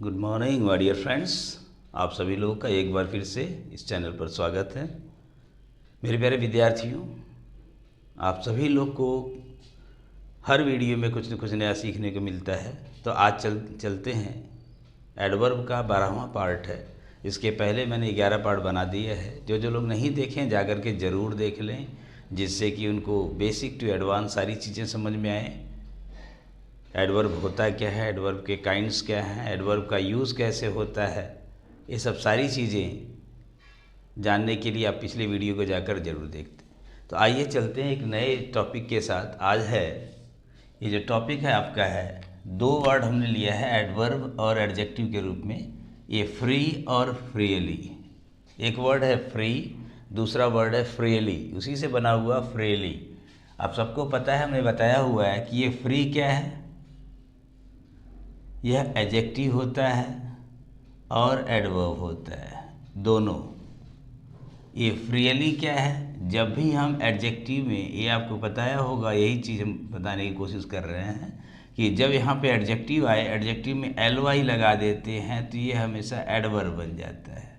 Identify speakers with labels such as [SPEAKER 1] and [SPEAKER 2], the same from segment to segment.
[SPEAKER 1] Good morning my dear friends. आप सभी लोगों का एक बार फिर से इस चैनल पर स्वागत है। मेरे प्यारे विद्यार्थियों, आप सभी लोग को हर वीडियो में कुछ न कुछ नया सीखने को मिलता है। तो आज चलते हैं। एडवर्ब का 12वां पार्ट है। इसके पहले मैंने 11 पार्ट बना दिए हैं। जो लोग नहीं देखें जाकर के ज़रूर देख लें, जिससे कि उनको बेसिक टू एडवांस सारी चीज़ें समझ में आए। एडवर्ब होता क्या है, एडवर्ब के काइंड्स क्या हैं, एडवर्ब का यूज़ कैसे होता है, ये सब सारी चीज़ें जानने के लिए आप पिछले वीडियो को जाकर जरूर देखते। तो आइए चलते हैं एक नए टॉपिक के साथ। आज है ये जो टॉपिक है आपका है, दो वर्ड हमने लिया है एडवर्ब और एडजेक्टिव के रूप में। ये फ्री और फ्रीली। एक वर्ड है फ्री, दूसरा वर्ड है फ्रीली, उसी से बना हुआ फ्रीली। आप सबको पता है, हमने बताया हुआ है कि ये फ्री क्या है, यह एडजेक्टिव होता है और एडवर्ब होता है दोनों। ये फ्रीली क्या है, जब भी हम एडजेक्टिव में, ये आपको बताया होगा, यही चीज़ हम बताने की कोशिश कर रहे हैं कि जब यहाँ पे एडजेक्टिव आए, एडजेक्टिव में ly लगा देते हैं तो ये हमेशा एडवर्ब बन जाता है।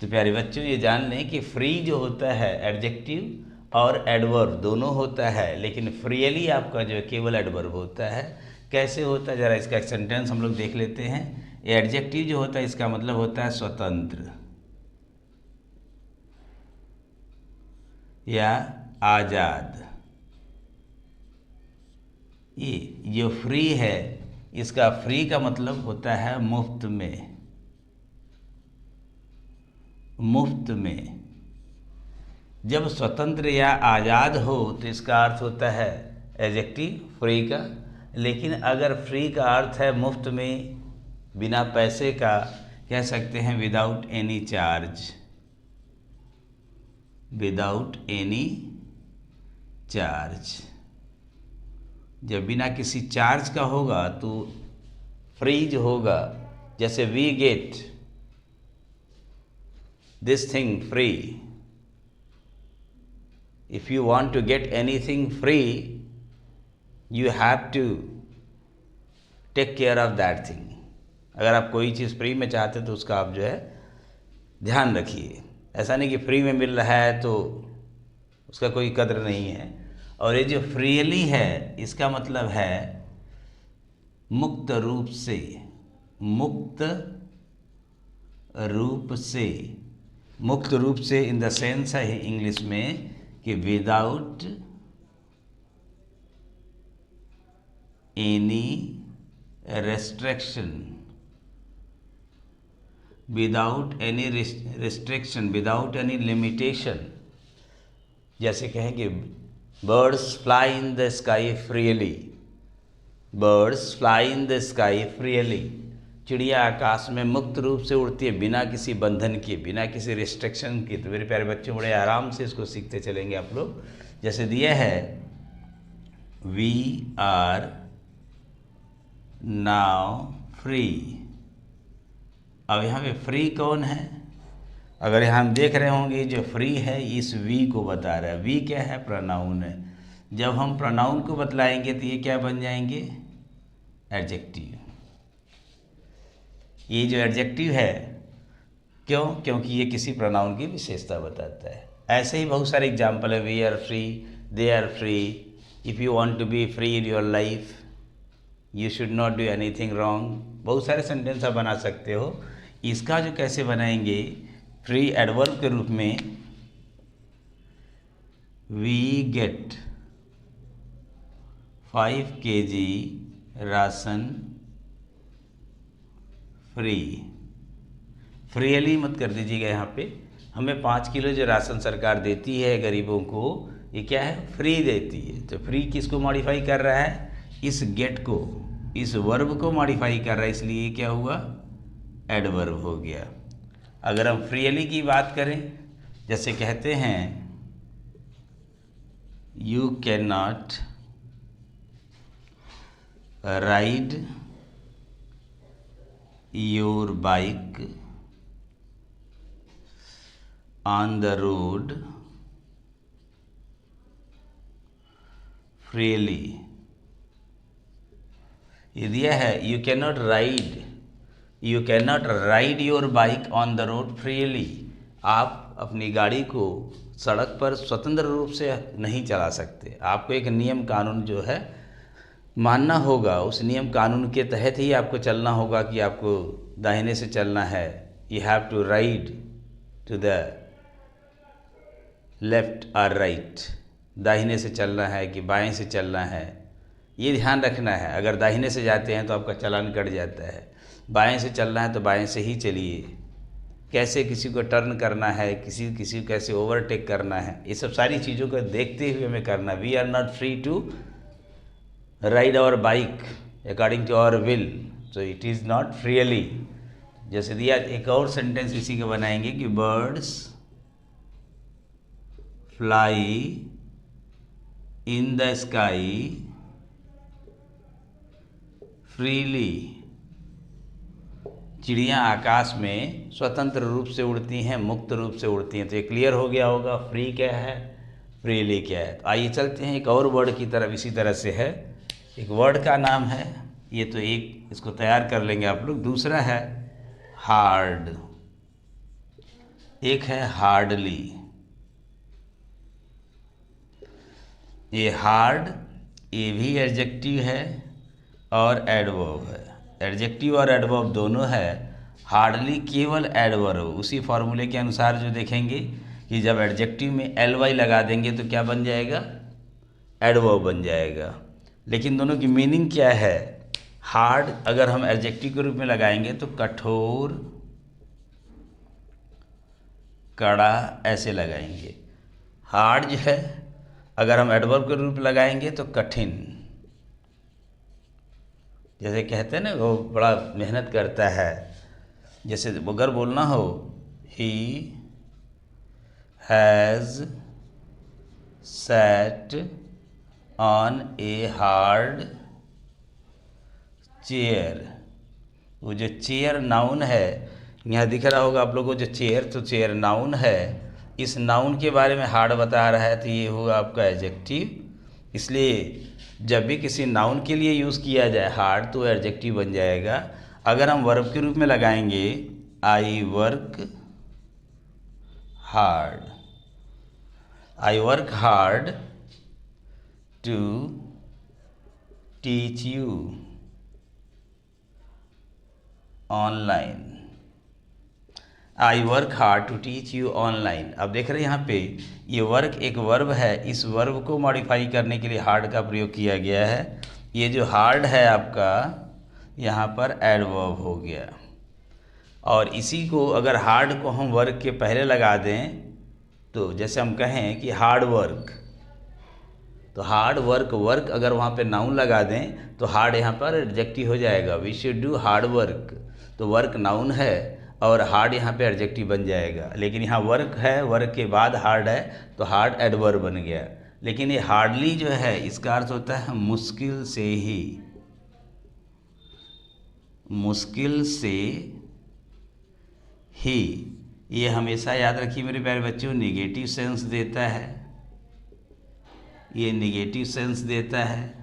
[SPEAKER 1] तो प्यारे बच्चों, ये जान लें कि फ्री जो होता है एडजेक्टिव और एडवर्ब दोनों होता है, लेकिन फ्रीली आपका जो है केवल एडवर्ब होता है। कैसे होता है, ज़रा इसका एक सेंटेंस हम लोग देख लेते हैं। एडजेक्टिव जो होता है इसका मतलब होता है स्वतंत्र या आज़ाद। ये जो फ्री है, इसका फ्री का मतलब होता है मुफ्त में, मुफ्त में। जब स्वतंत्र या आज़ाद हो तो इसका अर्थ होता है एडजेक्टिव फ्री का। लेकिन अगर फ्री का अर्थ है मुफ्त में, बिना पैसे का, कह सकते हैं without any charge, without any charge. जब बिना किसी चार्ज का होगा तो फ्री जो होगा, जैसे we get this thing free. If you want to get anything free, you have to take care of that thing. अगर आप कोई चीज़ फ्री में चाहते तो उसका आप जो है ध्यान रखिए। ऐसा नहीं कि फ्री में मिल रहा है तो उसका कोई कद्र नहीं है। और ये जो फ्रीली है, इसका मतलब है मुक्त रूप से, मुक्त रूप से। मुक्त रूप से इन द सेंस है इंग्लिश में कि without any restriction, without any restriction, without any limitation. जैसे कहेंगे birds fly in the sky freely, birds fly in the sky freely. चिड़िया आकाश में मुक्त रूप से उड़ती है, बिना किसी बंधन के, बिना किसी रिस्ट्रिक्शन के। तो मेरे प्यारे बच्चों, बड़े आराम से इसको सीखते चलेंगे आप लोग। जैसे दिया है वी आर नाउ फ्री। अब यहाँ पे फ्री कौन है? अगर यहाँ हम देख रहे होंगे, जो फ्री है इस वी को बता रहा है। वी क्या है? प्रोनाउन है। जब हम प्रोनाउन को बतलाएंगे तो ये क्या बन जाएंगे? एडजेक्टिव। ये जो एडजेक्टिव है, क्यों? क्योंकि ये किसी प्रोनाउन की विशेषता बताता है। ऐसे ही बहुत सारे एग्जाम्पल है। We are free, they are free, if you want to be free in your life, you should not do anything wrong. बहुत सारे सेंटेंस आप बना सकते हो। इसका जो कैसे बनाएंगे फ्री एडवर्ब के रूप में, we get 5 kg ration free. Freely मत कर दीजिएगा यहाँ पे। हमें 5 किलो जो राशन सरकार देती है गरीबों को, ये क्या है? फ्री देती है। तो फ्री किसको मॉडिफाई कर रहा है? इस गेट को, इस वर्ब को मॉडिफाई कर रहा है, इसलिए ये क्या हुआ? एडवर्ब हो गया। अगर हम फ्रीली की बात करें, जैसे कहते हैं you can not ride your bike on the road freely. ये दिया है you can not ride you can not ride your bike on the road freely. आप अपनी गाड़ी को सड़क पर स्वतंत्र रूप से नहीं चला सकते। आपको एक नियम कानून जो है मानना होगा। उस नियम कानून के तहत ही आपको चलना होगा कि आपको दाहिने से चलना है। You have to ride to the left और राइट। दाहिने से चलना है कि बाएं से चलना है, ये ध्यान रखना है। अगर दाहिने से जाते हैं तो आपका चालान कट जाता है, बाएं से चलना है तो बाएं से ही चलिए। कैसे किसी को टर्न करना है, किसी को कैसे ओवरटेक करना है, ये सब सारी चीज़ों को देखते हुए हमें करना। We are not free to ride our bike according to our will, so it is not freely. जैसे दिया, एक और सेंटेंस इसी का बनाएंगे कि birds fly in the sky freely. चिड़ियाँ आकाश में स्वतंत्र रूप से उड़ती हैं, मुक्त रूप से उड़ती हैं। तो ये क्लियर हो गया होगा फ्री क्या है, फ्रीली क्या है। तो आइए चलते हैं एक और वर्ड की तरफ। इसी तरह से है, एक वर्ड का नाम है, ये तो एक इसको तैयार कर लेंगे आप लोग। दूसरा है हार्ड, एक है हार्डली। ये हार्ड, ये भी एडजेक्टिव है और एडवर्ब है। एडजेक्टिव और एडवर्ब दोनों है। हार्डली केवल एडवर्ब, उसी फॉर्मूले के अनुसार जो देखेंगे कि जब एडजेक्टिव में ly लगा देंगे तो क्या बन जाएगा, एडवर्ब बन जाएगा। लेकिन दोनों की मीनिंग क्या है। हार्ड अगर हम एडजेक्टिव के रूप में लगाएंगे तो कठोर, कड़ा ऐसे लगाएंगे। हार्ड जो है अगर हम एडवर्ब के रूप में लगाएंगे तो कठिन। जैसे कहते हैं ना, वो बड़ा मेहनत करता है। जैसे अगर बोलना हो he has sat on a hard chair. वो जो चेयर नाउन है, यहाँ दिख रहा होगा आप लोगों को जो चेयर, तो चेयर नाउन है। इस नाउन के बारे में हार्ड बता रहा है तो ये होगा आपका एडजेक्टिव। इसलिए जब भी किसी नाउन के लिए यूज़ किया जाए हार्ड तो एडजेक्टिव बन जाएगा। अगर हम वर्ब के रूप में लगाएंगे I work hard, I work hard to teach you online. I work hard to teach you online. अब देख रहे हैं यहाँ पे ये वर्क एक वर्ब है। इस वर्ब को मॉडिफाई करने के लिए हार्ड का प्रयोग किया गया है। ये जो हार्ड है आपका यहाँ पर एडवर्ब हो गया। और इसी को अगर हार्ड को हम वर्क के पहले लगा दें तो जैसे हम कहें कि हार्ड वर्क, तो हार्ड वर्क, वर्क अगर वहाँ पे नाउन लगा दें तो हार्ड यहाँ पर एडजेक्टिव हो जाएगा। We should do hard work, तो वर्क नाउन है और हार्ड यहाँ पे एडजेक्टिव बन जाएगा। लेकिन यहाँ वर्क है, वर्क के बाद हार्ड है तो हार्ड एडवर्ब बन गया। लेकिन ये हार्डली जो है इसका अर्थ होता है मुश्किल से ही, मुश्किल से ही। ये हमेशा याद रखिए मेरे प्यारे बच्चों, निगेटिव सेंस देता है, ये निगेटिव सेंस देता है।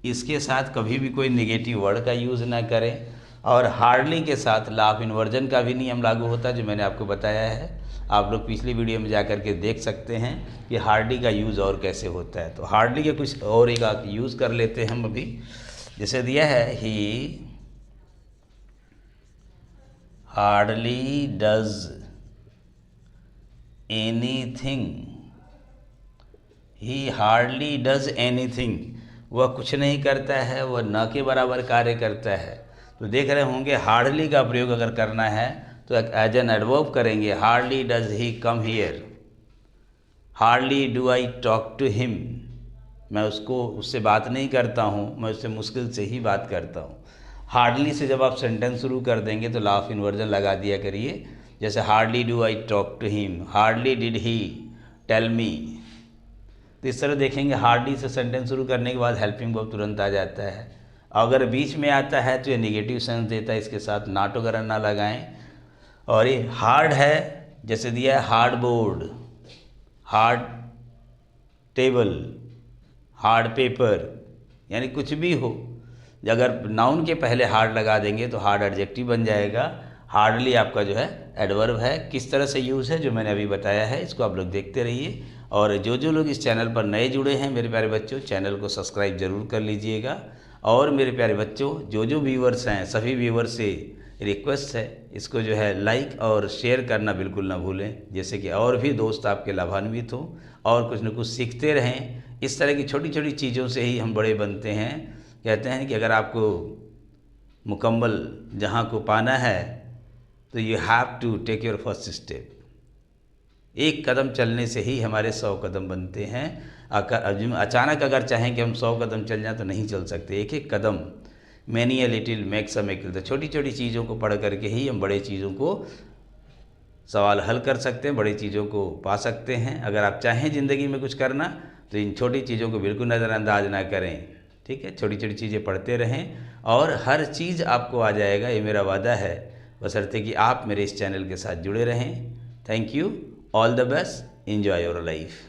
[SPEAKER 1] इसके साथ कभी भी कोई निगेटिव वर्ड का यूज़ ना करें। और हार्डली के साथ लॉ ऑफ इन्वर्जन का भी नियम लागू होता है जो मैंने आपको बताया है। आप लोग पिछली वीडियो में जाकर के देख सकते हैं कि हार्डली का यूज़ और कैसे होता है। तो हार्डली के कुछ और एक यूज़ कर लेते हैं हम अभी। जैसे दिया है ही hardly does anything, he hardly does anything, वह कुछ नहीं करता है, वह न के बराबर कार्य करता है। तो देख रहे होंगे हार्डली का प्रयोग अगर करना है तो एज एन एडवर्ब करेंगे। Hardly does he come here, hardly do I talk to him, मैं उससे बात नहीं करता हूँ, मैं उससे मुश्किल से ही बात करता हूँ। हार्डली से जब आप सेंटेंस शुरू कर देंगे तो लॉ ऑफ इन्वर्जन लगा दिया करिए। जैसे hardly do I talk to him, hardly did he tell me. तो इस तरह देखेंगे हार्डली से सेंटेंस शुरू करने के बाद हेल्पिंग वर्ब तुरंत आ जाता है। अगर बीच में आता है तो ये निगेटिव सेंस देता है, इसके साथ नॉट वगैरह ना लगाएं। और ये हार्ड है, जैसे दिया है hard board, hard table, hard paper, यानी कुछ भी हो अगर नाउन के पहले हार्ड लगा देंगे तो हार्ड एडजेक्टिव बन जाएगा। हार्डली आपका जो है एडवर्ब है। किस तरह से यूज़ है जो मैंने अभी बताया है, इसको आप लोग देखते रहिए। और जो लोग इस चैनल पर नए जुड़े हैं मेरे प्यारे बच्चों, चैनल को सब्सक्राइब ज़रूर कर लीजिएगा। और मेरे प्यारे बच्चों, जो व्यूवर्स हैं सभी व्यूवर्स से रिक्वेस्ट है, इसको जो है लाइक और शेयर करना बिल्कुल ना भूलें, जैसे कि और भी दोस्त आपके लाभान्वित हों और कुछ न कुछ सीखते रहें। इस तरह की छोटी छोटी चीज़ों से ही हम बड़े बनते हैं। कहते हैं कि अगर आपको मुकम्मल जहाँ को पाना है तो you have to take your first step. एक कदम चलने से ही हमारे 100 कदम बनते हैं। अचानक अगर चाहें कि हम 100 कदम चल जाएं तो नहीं चल सकते। एक एक कदम, many a little makes a miracle. तो छोटी छोटी चीज़ों को पढ़ करके ही हम बड़े चीज़ों को सवाल हल कर सकते हैं, बड़ी चीज़ों को पा सकते हैं। अगर आप चाहें ज़िंदगी में कुछ करना तो इन छोटी चीज़ों को बिल्कुल नज़रअंदाज ना करें, ठीक है। छोटी छोटी चीज़ें पढ़ते रहें और हर चीज़ आपको आ जाएगा, ये मेरा वादा है, बशर्ते कि आप मेरे इस चैनल के साथ जुड़े रहें। Thank you, all the best, enjoy your life.